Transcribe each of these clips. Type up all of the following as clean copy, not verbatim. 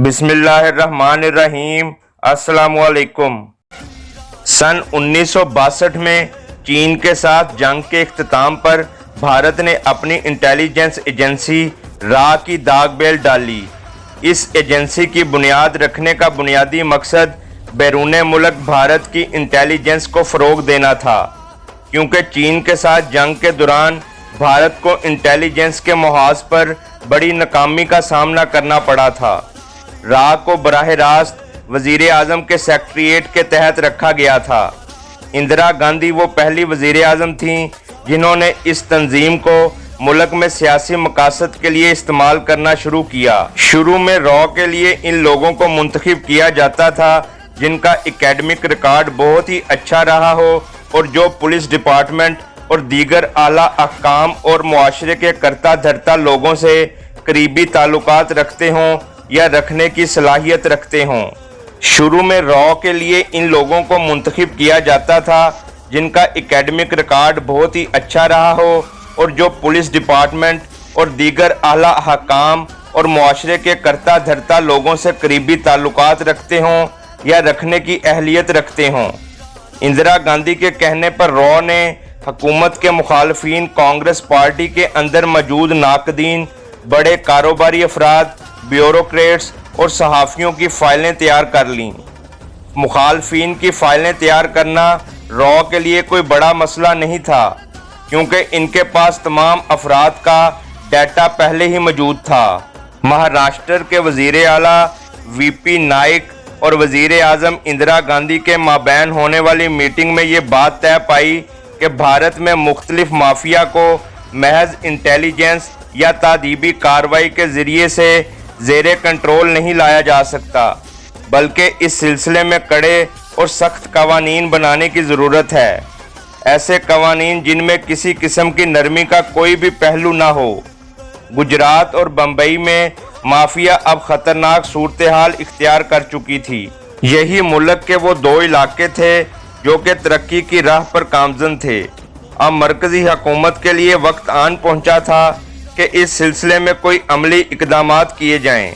بسم اللہ الرحمن الرحیم۔ السلام علیکم۔ سن 1962 میں چین کے ساتھ جنگ کے اختتام پر بھارت نے اپنی انٹیلیجنس ایجنسی را کی داغ بیل ڈالی۔ اس ایجنسی کی بنیاد رکھنے کا بنیادی مقصد بیرون ملک بھارت کی انٹیلیجنس کو فروغ دینا تھا، کیونکہ چین کے ساتھ جنگ کے دوران بھارت کو انٹیلیجنس کے محاذ پر بڑی ناکامی کا سامنا کرنا پڑا تھا۔ را کو براہ راست وزیر اعظم کے سیکریٹریٹ کے تحت رکھا گیا تھا۔ اندرا گاندھی وہ پہلی وزیر اعظم تھیں جنہوں نے اس تنظیم کو ملک میں سیاسی مقاصد کے لیے استعمال کرنا شروع کیا۔ شروع میں را کے لیے ان لوگوں کو منتخب کیا جاتا تھا جن کا اکیڈمک ریکارڈ بہت ہی اچھا رہا ہو اور جو پولیس ڈپارٹمنٹ اور دیگر اعلیٰ احکام اور معاشرے کے کرتا دھرتا لوگوں سے قریبی تعلقات رکھتے ہوں یا رکھنے کی صلاحیت رکھتے ہوں۔ شروع میں را کے لیے ان لوگوں کو منتخب کیا جاتا تھا جن کا اکیڈمک ریکارڈ بہت ہی اچھا رہا ہو اور جو پولیس ڈپارٹمنٹ اور دیگر اعلیٰ حکام اور معاشرے کے کرتا دھرتا لوگوں سے قریبی تعلقات رکھتے ہوں یا رکھنے کی اہلیت رکھتے ہوں۔ اندرا گاندھی کے کہنے پر را نے حکومت کے مخالفین، کانگریس پارٹی کے اندر موجود ناقدین، بڑے کاروباری افراد، بیوروکریٹس اور صحافیوں کی فائلیں تیار کر لیں۔ مخالفین کی فائلیں تیار کرنا را کے لیے کوئی بڑا مسئلہ نہیں تھا، کیونکہ ان کے پاس تمام افراد کا ڈیٹا پہلے ہی موجود تھا۔ مہاراشٹر کے وزیر اعلیٰ وی پی نائک اور وزیر اعظم اندرا گاندھی کے مابین ہونے والی میٹنگ میں یہ بات طے پائی کہ بھارت میں مختلف مافیا کو محض انٹیلیجنس یا تادیبی کارروائی کے ذریعے سے زیر کنٹرول نہیں لایا جا سکتا، بلکہ اس سلسلے میں کڑے اور سخت قوانین بنانے کی ضرورت ہے۔ ایسے قوانین جن میں کسی قسم کی نرمی کا کوئی بھی پہلو نہ ہو۔ گجرات اور بمبئی میں مافیا اب خطرناک صورتحال اختیار کر چکی تھی۔ یہی ملک کے وہ دو علاقے تھے جو کہ ترقی کی راہ پر گامزن تھے۔ اب مرکزی حکومت کے لیے وقت آن پہنچا تھا کہ اس سلسلے میں کوئی عملی اقدامات کیے جائیں،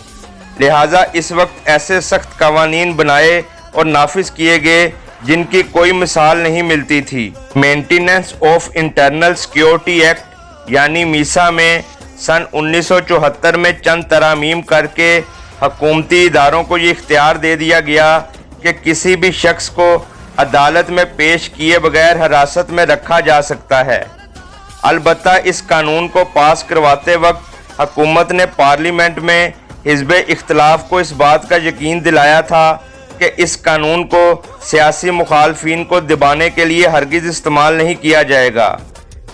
لہٰذا اس وقت ایسے سخت قوانین بنائے اور نافذ کیے گئے جن کی کوئی مثال نہیں ملتی تھی۔ Maintenance of internal security act یعنی میسا میں سن 1974 میں چند ترامیم کر کے حکومتی اداروں کو یہ اختیار دے دیا گیا کہ کسی بھی شخص کو عدالت میں پیش کیے بغیر حراست میں رکھا جا سکتا ہے۔ البتہ اس قانون کو پاس کرواتے وقت حکومت نے پارلیمنٹ میں حزب اختلاف کو اس بات کا یقین دلایا تھا کہ اس قانون کو سیاسی مخالفین کو دبانے کے لیے ہرگز استعمال نہیں کیا جائے گا۔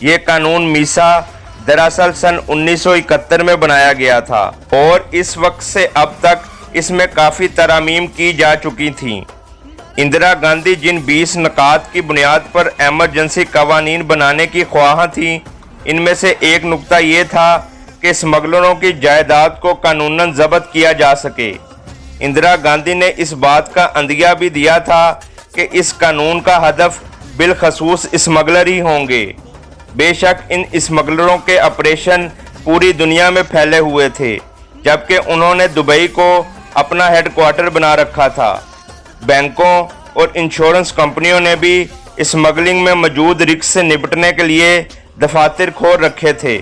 یہ قانون میسا دراصل سن 1971 میں بنایا گیا تھا اور اس وقت سے اب تک اس میں کافی ترامیم کی جا چکی تھیں۔ اندرا گاندھی جن 20 نکات کی بنیاد پر ایمرجنسی قوانین بنانے کی خواہاں تھیں، ان میں سے ایک نکتہ یہ تھا کہ اسمگلروں کی جائیداد کو قانوناً ضبط کیا جا سکے۔ اندرا گاندھی نے اس بات کا عندیہ بھی دیا تھا کہ اس قانون کا ہدف بالخصوص اسمگلر ہی ہوں گے۔ بے شک ان اسمگلروں کے آپریشن پوری دنیا میں پھیلے ہوئے تھے، جبکہ انہوں نے دبئی کو اپنا ہیڈ کوارٹر بنا رکھا تھا۔ بینکوں اور انشورنس کمپنیوں نے بھی اسمگلنگ میں موجود رسک سے نپٹنے کے لیے دفاتر کھول رکھے تھے۔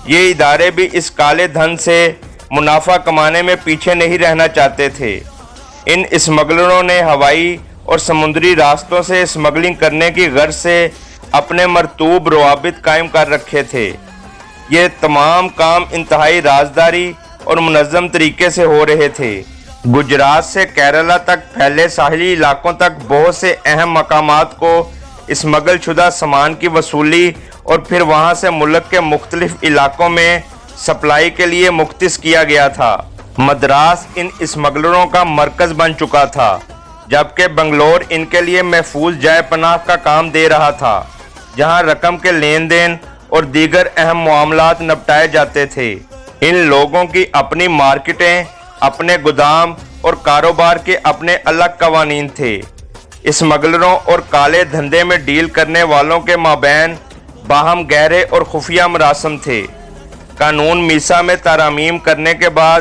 یہ ادارے بھی اس کالے دھن سے منافع کمانے میں پیچھے نہیں رہنا چاہتے تھے۔ ان اسمگلروں نے ہوائی اور سمندری راستوں سے اسمگلنگ کرنے کی غرض سے اپنے مرطوب روابط قائم کر رکھے تھے۔ یہ تمام کام انتہائی رازداری اور منظم طریقے سے ہو رہے تھے۔ گجرات سے کیرالہ تک پھیلے ساحلی علاقوں تک بہت سے اہم مقامات کو اسمگل شدہ سامان کی وصولی اور پھر وہاں سے ملک کے مختلف علاقوں میں سپلائی کے لیے مختص کیا گیا تھا۔ مدراس ان اسمگلروں کا مرکز بن چکا تھا، جبکہ بنگلور ان کے لیے محفوظ جائے پناہ کا کام دے رہا تھا، جہاں رقم کے لین دین اور دیگر اہم معاملات نپٹائے جاتے تھے۔ ان لوگوں کی اپنی مارکیٹیں، اپنے گودام اور کاروبار کے اپنے الگ قوانین تھے۔ اسمگلروں اور کالے دھندے میں ڈیل کرنے والوں کے مابین باہم گہرے اور خفیہ مراسم تھے۔ قانون میسا میں ترامیم کرنے کے بعد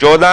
14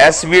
SV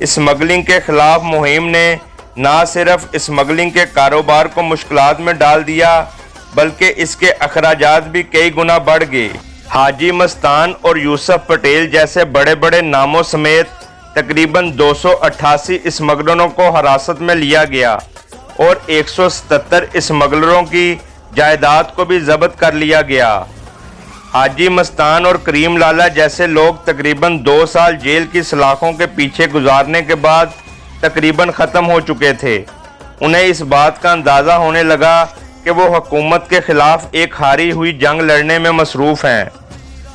اسمگلنگ کے خلاف مہم نے نہ صرف اسمگلنگ کے کاروبار کو مشکلات میں ڈال دیا بلکہ اس کے اخراجات بھی کئی گنا بڑھ گئے۔ حاجی مستان اور یوسف پٹیل جیسے بڑے بڑے ناموں سمیت تقریباً 288 اسمگلروں کو حراست میں لیا گیا اور 177 اسمگلروں کی جائیداد کو بھی ضبط کر لیا گیا۔ حاجی مستان اور کریم لالہ جیسے لوگ تقریباً 2 سال جیل کی سلاخوں کے پیچھے گزارنے کے بعد تقریباً ختم ہو چکے تھے۔ انہیں اس بات کا اندازہ ہونے لگا کہ وہ حکومت کے خلاف ایک ہاری ہوئی جنگ لڑنے میں مصروف ہیں۔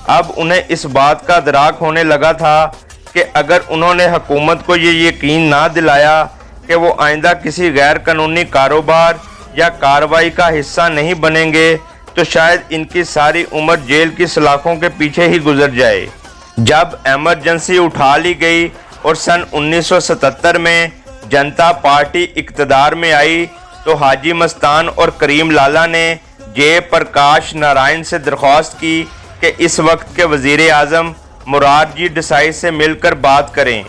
اب انہیں اس بات کا ادراک ہونے لگا تھا کہ اگر انہوں نے حکومت کو یہ یقین نہ دلایا کہ وہ آئندہ کسی غیر قانونی کاروبار یا کارروائی کا حصہ نہیں بنیں گے تو شاید ان کی ساری عمر جیل کی سلاخوں کے پیچھے ہی گزر جائے۔ جب ایمرجنسی اٹھا لی گئی اور سن 1977 میں جنتا پارٹی اقتدار میں آئی تو حاجی مستان اور کریم لالہ نے جے پرکاش نارائن سے درخواست کی کہ اس وقت کے وزیر اعظم مرارجی دیسائی سے مل کر بات کریں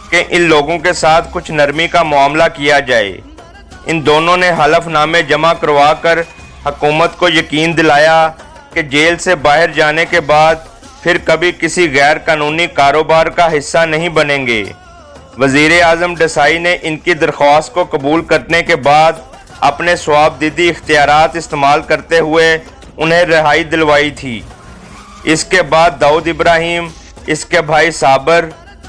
کہ ان لوگوں کے ساتھ کچھ نرمی کا معاملہ کیا جائے۔ ان دونوں نے حلف نامے جمع کروا کر حکومت کو یقین دلایا کہ جیل سے باہر جانے کے بعد پھر کبھی کسی غیر قانونی کاروبار کا حصہ نہیں بنیں گے۔ وزیر اعظم دیسائی نے ان کی درخواست کو قبول کرنے کے بعد اپنے ثواب دیدی اختیارات استعمال کرتے ہوئے انہیں رہائی دلوائی تھی۔ اس کے بعد داؤد ابراہیم، اس کے بھائی صابر،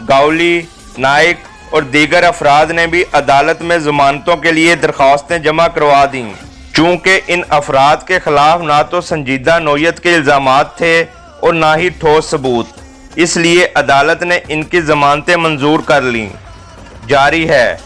گاولی، نائک اور دیگر افراد نے بھی عدالت میں ضمانتوں کے لیے درخواستیں جمع کروا دیں۔ چونکہ ان افراد کے خلاف نہ تو سنجیدہ نوعیت کے الزامات تھے اور نہ ہی ٹھوس ثبوت، اس لیے عدالت نے ان کی ضمانتیں منظور کر لیں۔ جاری ہے